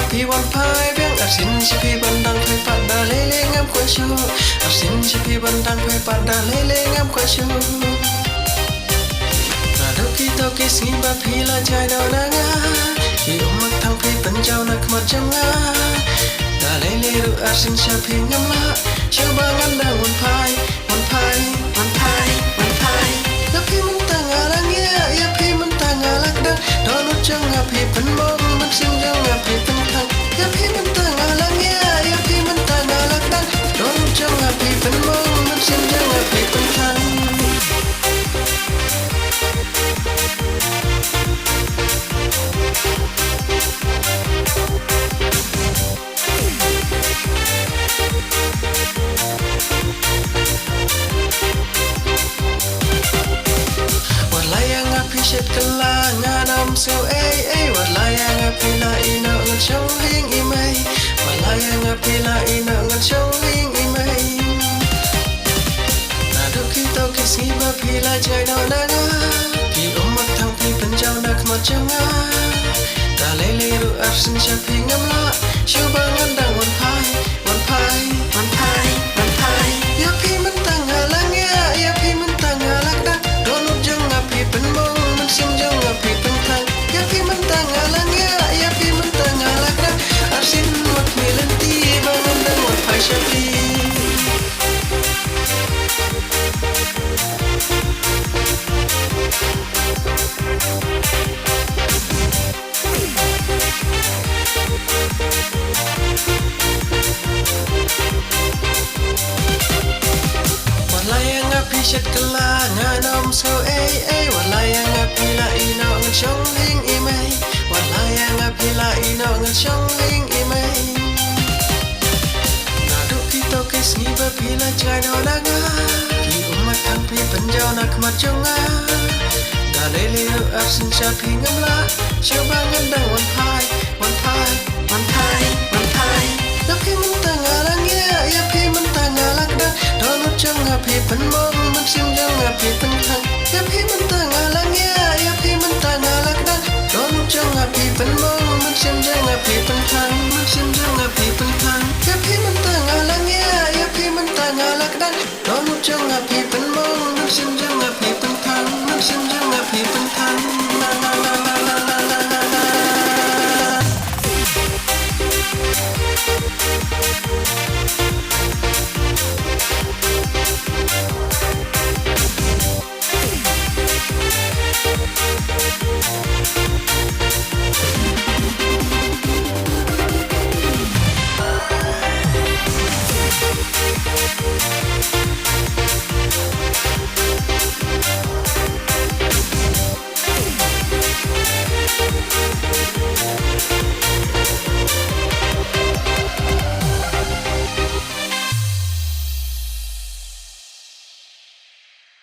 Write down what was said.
api wan pai beng arsin sipi bandang pai pada lele ngam kwashu arsin sipi bandang pai pada lele ngam kwashu Radoki toki simba pila jai do nanga ki umak thang pai penjau nak macanga da lele ru arsin sipi ngam la shubangan da wan pai wan pai wan pai wan pai api mentang alang ya api mentang alak da donu jang api penmong sim jang api pentang api mentang alang ya api mentang alak da donu jang api penmong sim jang api pentang Shet kelangan am so walayang apila ina ngan chong hing imay walayang apila ina ngan chong hing imay Naduki toki siba pila jai no naga ki umak thang pi penjau nak macanga da lele ru arsin shapi ngamla shubangan dang wan pai wan pai wan pai wan pai ya pi mentang alang ya pi mentang alak da donu jang api penmong sim jang api pentang ya pi mentang alang ya pi mentang alak da arsin wat milenti bangan dan wat pai shapi walayang api shet kelangan om so walayang api la ino ngan chong hing imay walayang api la ino ngan chong hing imay Naduki toki siba pila jai no naga ki umat thang pi penjau nak macanga da lele ru arsin shapi ngamla shubangan dang wan pai wan pai wan pai wan pai api mentang alang ya pi mentang alak da donu jang api penmong sim jang api pentang ya pi mentang alang ya pi mentang alak da donu jang api penmong sim jang api pentang sim jang api pentang ya pi mentang alang ya pi mentang alak da donu jang api